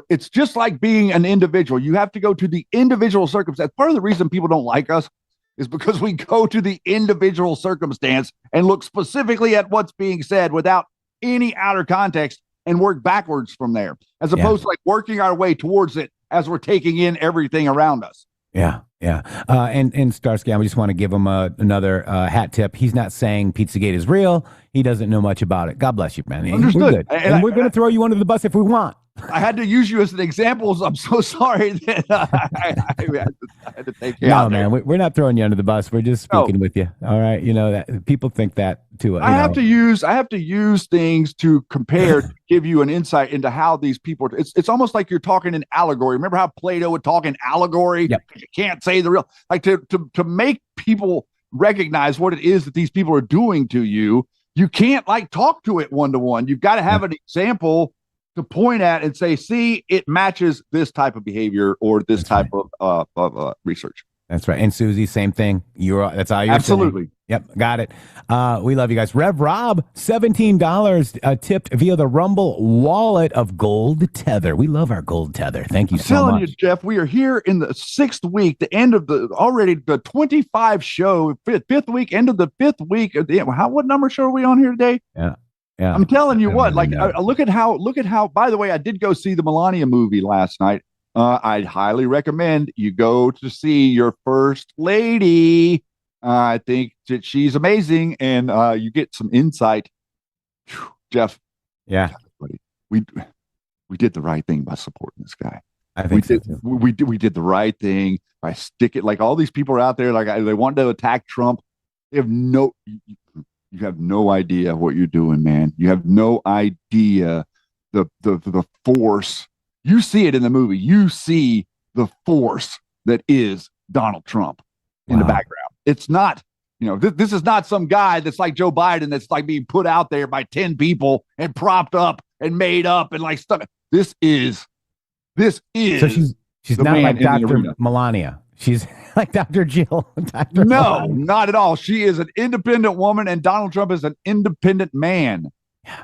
It's just like being an individual. You have to go to the individual circumstance. Part of the reason people don't like us is because we go to the individual circumstance and look specifically at what's being said without any outer context and work backwards from there, as opposed to like working our way towards it as we're taking in everything around us. Yeah. And Starsky, I just want to give him another hat tip. He's not saying Pizzagate is real. He doesn't know much about it. God bless you, man. Understood. We're good. And we're going to throw you under the bus if we want. I had to use you as an example. So I'm so sorry that I had to take you out. No, man, we're not throwing you under the bus. We're just speaking with you. All right, that people think that too. I have to use things to compare, to give you an insight into how these people. It's almost like you're talking in allegory. Remember how Plato would talk in allegory? Yep. You can't say the real. Like to make people recognize what it is that these people are doing to you. You can't talk to it one-to-one. You've got to have an example to point at and say, see, it matches this type of behavior or this type of research. That's right. And Susie, same thing. That's how you're absolutely saying. Yep, got it. We love you guys. Rev Rob, $17 tipped via the Rumble wallet of Gold Tether. We love our Gold Tether. Thank you so much. I'm telling you, Jeff, we are here in the 6th week, the end of the 25 show, fifth week, end of the 5th week. What number show are we on here today? Yeah. I'm telling you what, look at how, by the way, I did go see the Melania movie last night. I'd highly recommend you go to see your first lady. I think that she's amazing, and you get some insight. Whew, Jeff, Yeah, buddy, we did the right thing by supporting this guy. I think so too. We did the right thing by sticking. Like all these people are out there, like they want to attack Trump. They have no. You have no idea what you're doing, man. You have no idea the force. You see it in the movie. You see the force that is Donald Trump in the background. It's not, this is not some guy that's like Joe Biden that's like being put out there by 10 people and propped up and made up and like stuff. This is. So she's not like Dr. Melania. She's like Dr. Jill. No, Melania. Not at all. She is an independent woman, and Donald Trump is an independent man.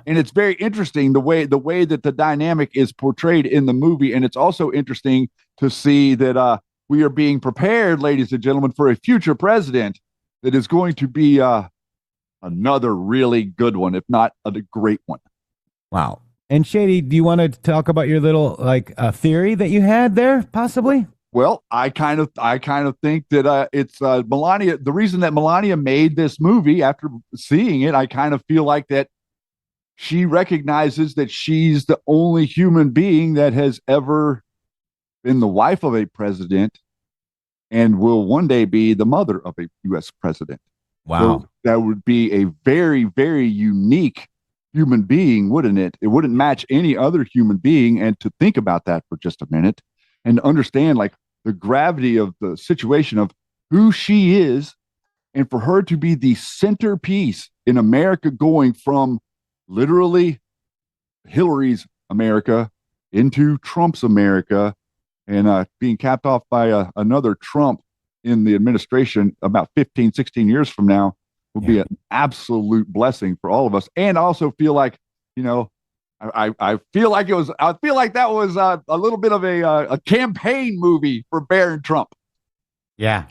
And it's very interesting the way that the dynamic is portrayed in the movie. And it's also interesting to see that we are being prepared, ladies and gentlemen, for a future president that is going to be another really good one, if not a great one. Wow. And Shady, do you want to talk about your little theory that you had there, possibly? Well, I kind of think that it's Melania. The reason that Melania made this movie after seeing it, I kind of feel like that she recognizes that she's the only human being that has ever been the wife of a president and will one day be the mother of a U.S. president. Wow. So that would be a very, very unique human being, wouldn't it? It wouldn't match any other human being. And to think about that for just a minute and understand like the gravity of the situation of who she is, and for her to be the centerpiece in America, going from literally Hillary's America into Trump's America, and being capped off by another Trump in the administration about 15, 16 years from now will be an absolute blessing for all of us. And I also feel like, I feel like that was a little bit of a campaign movie for Barron Trump. Yeah.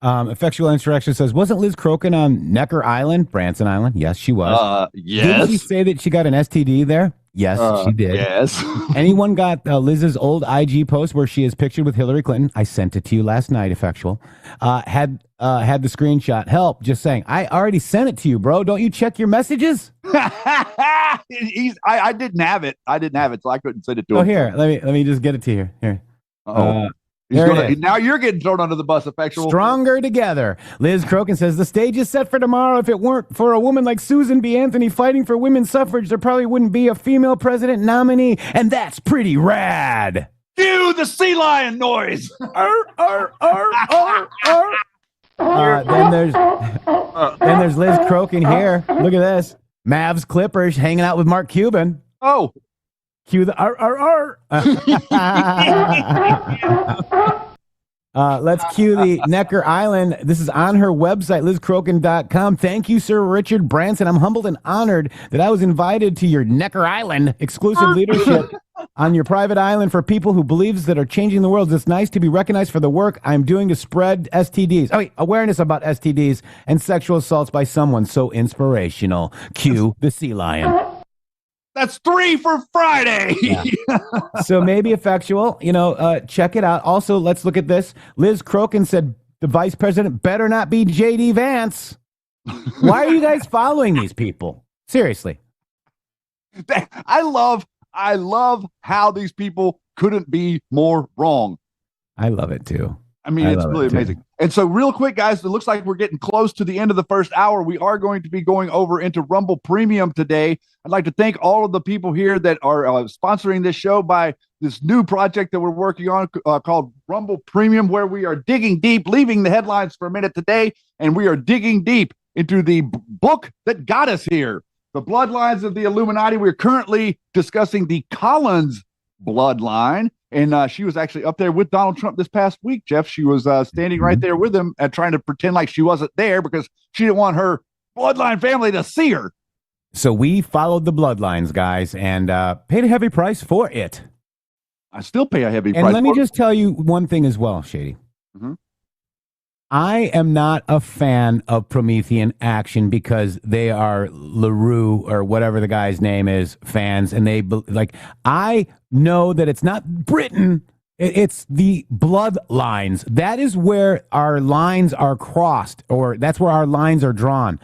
Effectual Insurrection says, wasn't Liz Crokin on Necker Island, Branson Island? Yes, she was. Yes. Did she say that she got an STD there? Yes, she did. Yes. Anyone got Liz's old IG post where she is pictured with Hillary Clinton? I sent it to you last night, Effectual. Had the screenshot. Help, just saying. I already sent it to you, bro. Don't you check your messages? I didn't have it. So I couldn't send it to him. Oh, here. Let me just get it to you. Here. Now you're getting thrown under the bus, Effectual. Stronger together. Liz Crokin says, the stage is set for tomorrow. If it weren't for a woman like Susan B. Anthony fighting for women's suffrage, there probably wouldn't be a female president nominee. And that's pretty rad. Cue the sea lion noise. Then there's Liz Crokin here. Look at this. Mavs Clippers hanging out with Mark Cuban. Oh. Cue the R. Let's cue the Necker Island. This is on her website, lizcrokin.com. Thank you, Sir Richard Branson. I'm humbled and honored that I was invited to your Necker Island exclusive leadership on your private island for people who believes that are changing the world. It's nice to be recognized for the work I'm doing to spread STDs. Oh, wait, awareness about STDs and sexual assaults by someone so inspirational. Cue the sea lion. That's 3 for Friday. Yeah. So maybe Effectual, check it out. Also, let's look at this. Liz Crokin said the vice president better not be J.D. Vance. Why are you guys following these people? Seriously. I love how these people couldn't be more wrong. I love it too. I mean, it's really amazing. And so real quick, guys, it looks like we're getting close to the end of the first hour. We are going to be going over into Rumble Premium today. I'd like to thank all of the people here that are sponsoring this show by this new project that we're working on called Rumble Premium, where we are digging deep, leaving the headlines for a minute today, and we are digging deep into the book that got us here, The Bloodlines of the Illuminati. We're currently discussing the Collins bloodline. And she was actually up there with Donald Trump this past week, Jeff. She was standing right there with him and trying to pretend like she wasn't there because she didn't want her bloodline family to see her. So we followed the bloodlines, guys, and paid a heavy price for it. I still pay a heavy price. And let me just tell you one thing as well, Shady. Mm-hmm. I am not a fan of Promethean Action because they are LaRue or whatever the guy's name is fans, and I know that it's not Britain It's the bloodlines. That is where our lines are crossed, or that's where our lines are drawn.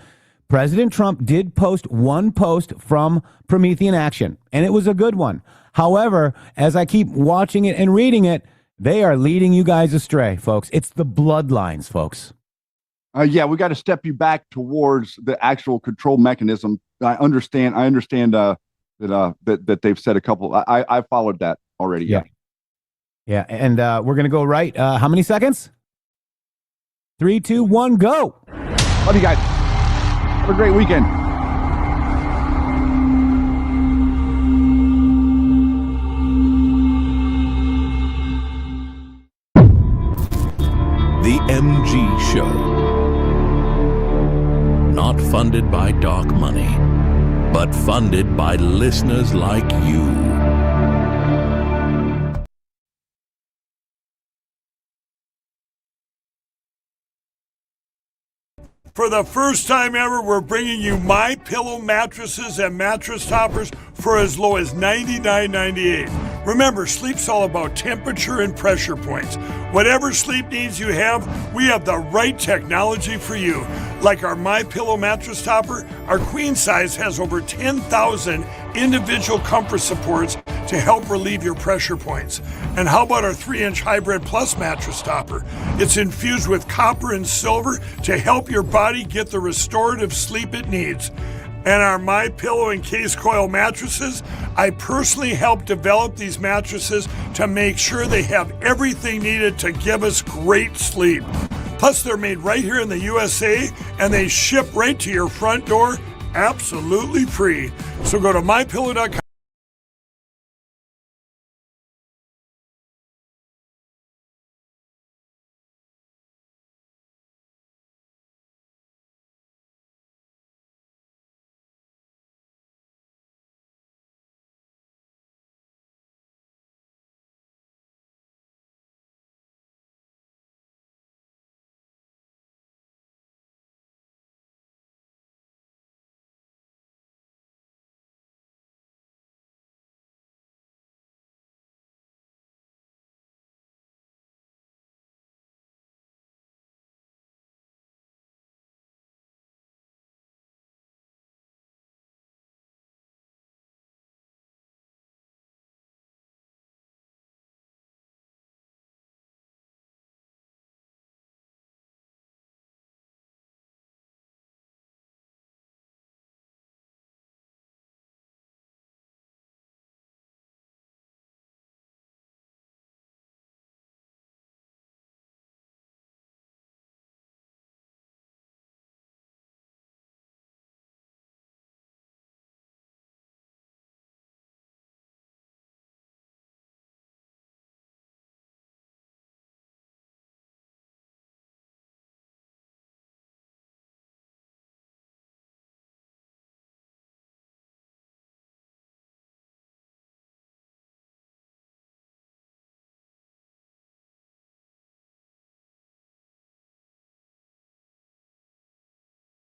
President Trump did post one post from Promethean Action, and it was a good one. However, as I keep watching it and reading it, they are leading you guys astray, folks. It's the bloodlines, folks. Yeah, we got to step you back towards the actual control mechanism. I understand that they've said a couple. I followed that already. Yeah, and we're going to go right. How many seconds? 3, 2, 1, go. Love you guys. Have a great weekend. The MG Show. Not funded by dark money, but funded by listeners like you. For the first time ever, we're bringing you My Pillow mattresses and mattress toppers for as low as $99.98. Remember, sleep's all about temperature and pressure points. Whatever sleep needs you have, we have the right technology for you. Like our My Pillow mattress topper, our queen size has over 10,000 individual comfort supports to help relieve your pressure points. And how about our 3-inch Hybrid Plus mattress topper? It's infused with copper and silver to help your body get the restorative sleep it needs. And our My Pillow and Case Coil mattresses, I personally helped develop these mattresses to make sure they have everything needed to give us great sleep. Plus, they're made right here in the USA, and they ship right to your front door absolutely free. So go to mypillow.com.